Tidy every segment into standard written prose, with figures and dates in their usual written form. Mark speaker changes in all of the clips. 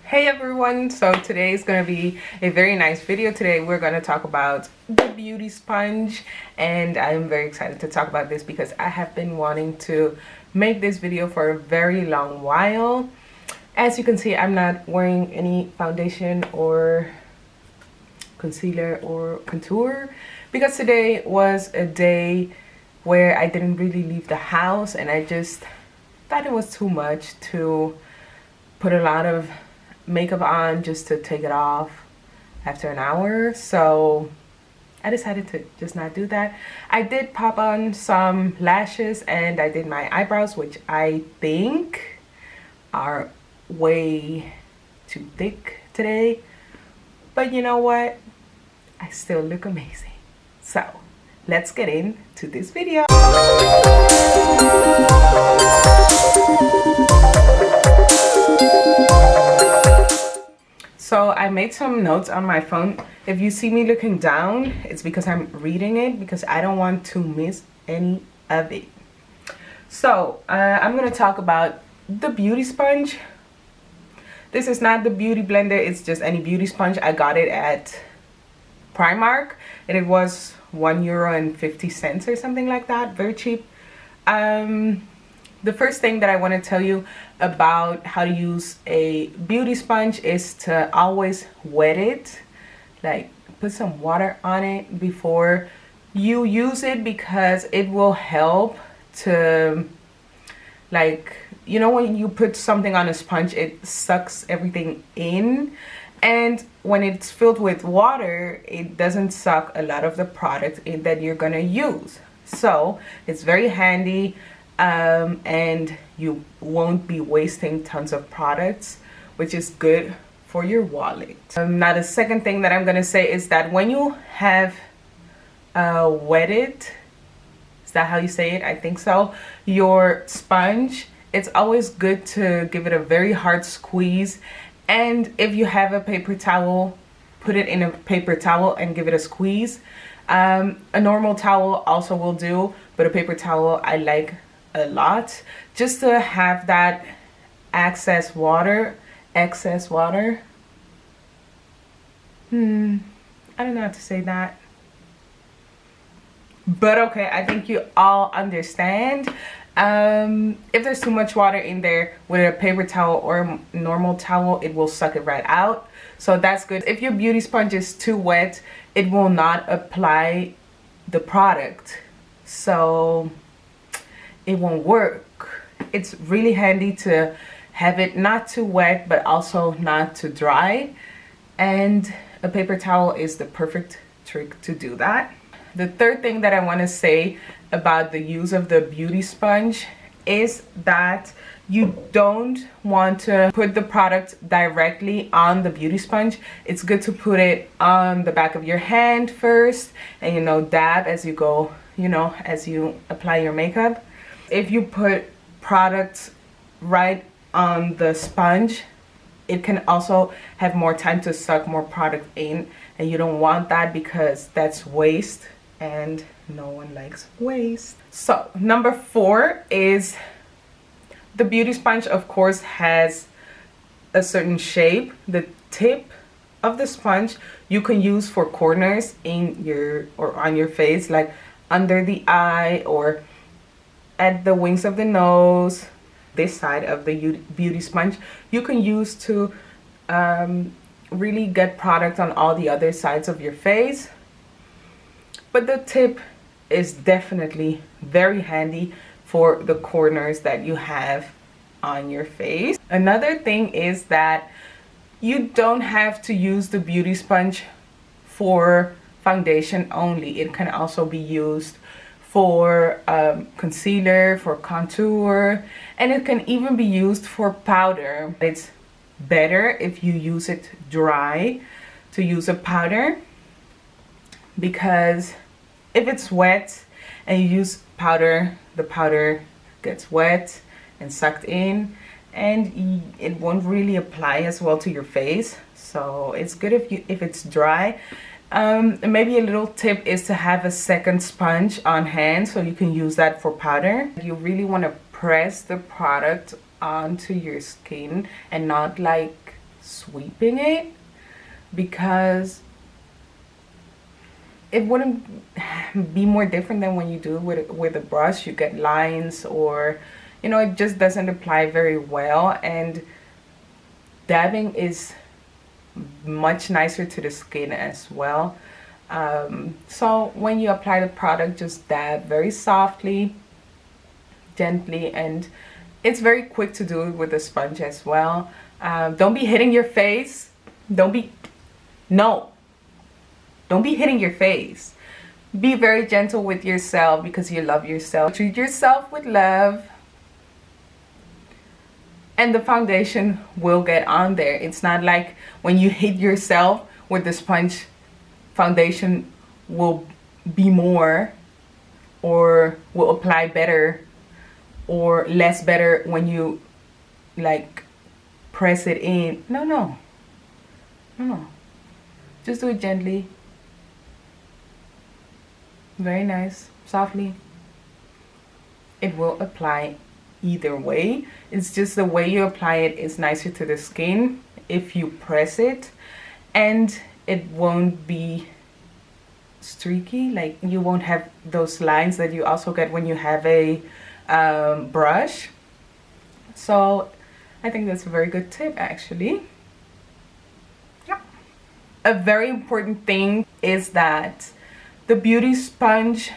Speaker 1: Hey everyone, so today is going to be a very nice video. Today we're going to talk about the beauty sponge, and I'm very excited to talk about this because I have been wanting to make this video for a very long while. As you can see, I'm not wearing any foundation or concealer or contour because today was a day where I didn't really leave the house, and I just thought it was too much to put a lot of makeup on just to take it off after an hour. So I decided to just not do that. I did pop on some lashes and I did my eyebrows, which I think are way too thick today, but you know what, I still look amazing. So let's get into this video. So I made some notes on my phone. If you see me looking down, it's because I'm reading it because I don't want to miss any of it. So I'm going to talk about the beauty sponge. This is not the Beautyblender, it's just any beauty sponge. I got it at Primark and it was €1.50 or something like that. Very cheap. The first thing that I want to tell you about how to use a beauty sponge is to always wet it. Like, put some water on it before you use it because it will help to, like, you know, when you put something on a sponge, it sucks everything in. And when it's filled with water, it doesn't suck a lot of the product that you're gonna use. So it's very handy. And you won't be wasting tons of products, which is good for your wallet. Now the second thing that I'm gonna say is that when you have wetted, is that how you say it? I think so. Your sponge, it's always good to give it a very hard squeeze. And if you have a paper towel, put it in a paper towel and give it a squeeze. A normal towel also will do, but a paper towel I like a lot, just to have that excess water. I don't know how to say that, but okay, I think you all understand. If there's too much water in there, with a paper towel or a normal towel, it will suck it right out. So that's good. If your beauty sponge is too wet, it will not apply the product, so it won't work. It's really handy to have it not too wet but also not too dry, and a paper towel is the perfect trick to do that. The third thing that I want to say about the use of the beauty sponge is that you don't want to put the product directly on the beauty sponge. It's good to put it on the back of your hand first and, you know, dab as you go, you know, as you apply your makeup. If you put products right on the sponge, it can also have more time to suck more product in, and you don't want that because that's waste and no one likes waste. So number 4 is the beauty sponge, of course, has a certain shape. The tip of the sponge you can use for corners in your or on your face, like under the eye or at the wings of the nose. This side of the beauty sponge you can use to really get product on all the other sides of your face, but the tip is definitely very handy for the corners that you have on your face. Another thing is that you don't have to use the beauty sponge for foundation only. It can also be used for concealer, for contour, and it can even be used for powder. It's better if you use it dry to use a powder, because if it's wet and you use powder, the powder gets wet and sucked in and it won't really apply as well to your face. So it's good if it's dry. Maybe a little tip is to have a second sponge on hand so you can use that for powder. You really want to press the product onto your skin and not like sweeping it, because it wouldn't be more different than when you do it with a brush. You get lines, or you know, it just doesn't apply very well. And dabbing is much nicer to the skin as well. So when you apply the product, just dab very softly, gently, and it's very quick to do it with a sponge as well. Don't be hitting your face. Don't be hitting your face. Be very gentle with yourself, because you love yourself. Treat yourself with love, and the foundation will get on there. It's not like when you hit yourself with the sponge, foundation will be more, or will apply better or less better when you like press it in. No. Just do it gently, very nice, softly. It will apply either way. It's just the way you apply it is nicer to the skin if you press it, and it won't be streaky. Like, you won't have those lines that you also get when you have a brush. So I think that's a very good tip, actually. Yeah. A very important thing is that the beauty sponge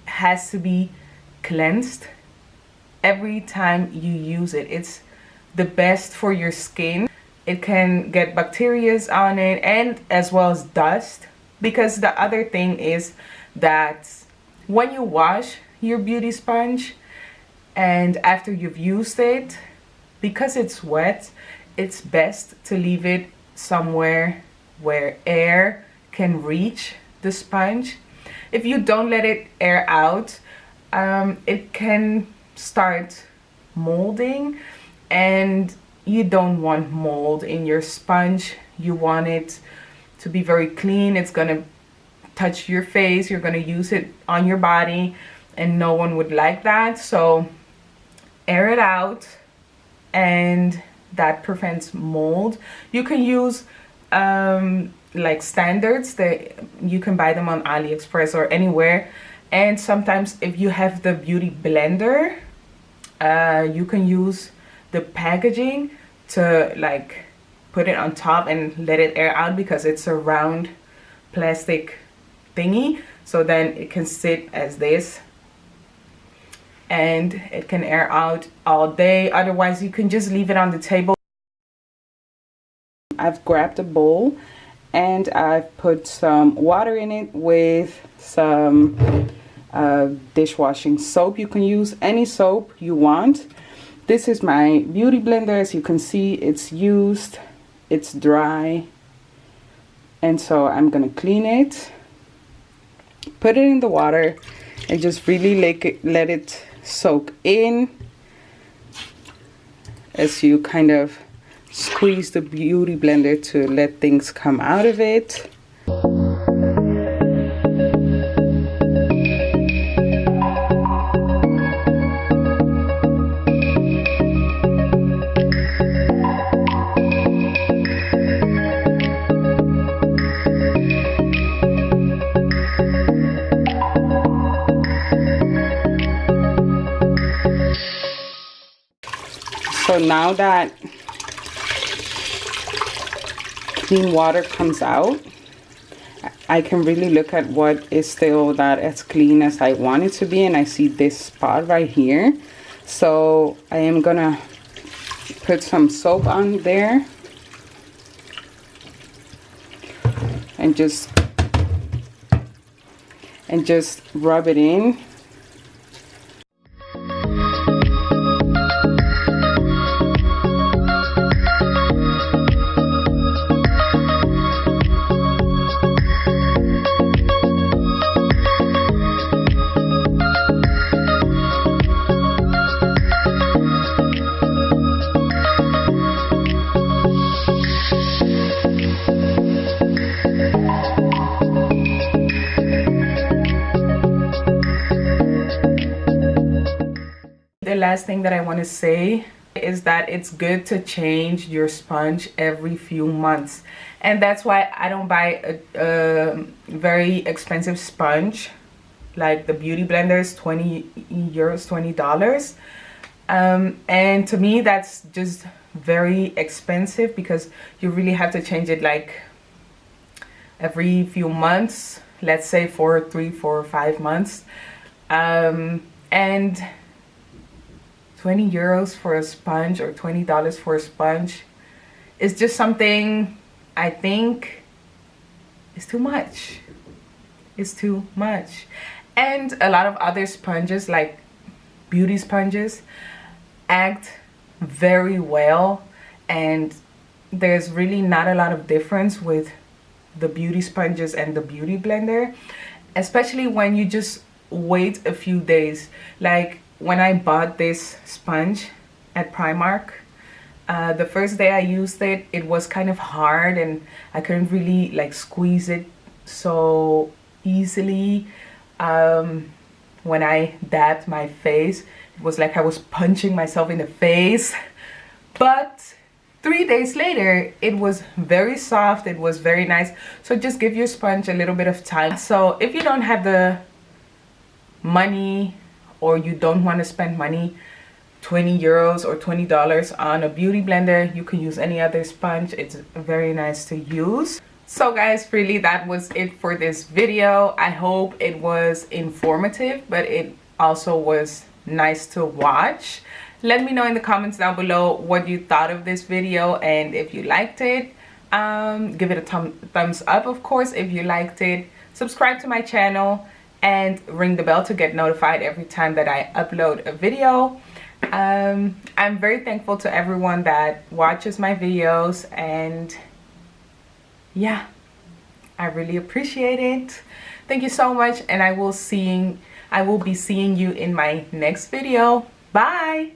Speaker 1: has to be cleansed every time you use it. It's the best for your skin. It can get bacteria on it, and as well as dust. Because the other thing is that when you wash your beauty sponge, and after you've used it, because it's wet, it's best to leave it somewhere where air can reach the sponge. If you don't let it air out, it can start molding, and you don't want mold in your sponge. You want it to be very clean. It's gonna touch your face, you're gonna use it on your body, and no one would like that. So air it out, and that prevents mold. You can use like standards that you can buy them on AliExpress or anywhere. And sometimes if you have the Beautyblender, you can use the packaging to like put it on top and let it air out, because it's a round plastic thingy. So then it can sit as this, and it can air out all day. Otherwise, you can just leave it on the table. I've grabbed a bowl, and I've put some water in it with some dishwashing soap. You can use any soap you want. This is my Beautyblender. As you can see, it's used, it's dry, and so I'm gonna clean it, put it in the water, and just really let it soak in as you kind of squeeze the Beautyblender to let things come out of it. So now that clean water comes out, I can really look at what is still not as clean as I want it to be, and I see this spot right here. So I am gonna put some soap on there and just rub it in. The last thing that I want to say is that it's good to change your sponge every few months, and that's why I don't buy a very expensive sponge like the Beautyblender is 20 euros, $20. And to me that's just very expensive because you really have to change it like every few months, let's say for 3, 4, 5 months. And 20 euros for a sponge or $20 for a sponge is just something I think is too much. It's too much. And a lot of other sponges like beauty sponges act very well, and there's really not a lot of difference with the beauty sponges and the Beautyblender, especially when you just wait a few days. Like when I bought this sponge at Primark, the first day I used it, it was kind of hard and I couldn't really like squeeze it so easily. When I dabbed my face, it was like I was punching myself in the face. But 3 days later, it was very soft, it was very nice. So just give your sponge a little bit of time. So if you don't have the money, or you don't want to spend money, 20 euros or $20 on a Beautyblender, you can use any other sponge. It's very nice to use. So guys, really that was it for this video. I hope it was informative, but it also was nice to watch. Let me know in the comments down below what you thought of this video, and if you liked it, give it a thumbs up, of course, if you liked it. Subscribe to my channel and ring the bell to get notified every time that I upload a video. I'm very thankful to everyone that watches my videos, and yeah, I really appreciate it. Thank you so much, and I will be seeing you in my next video. Bye.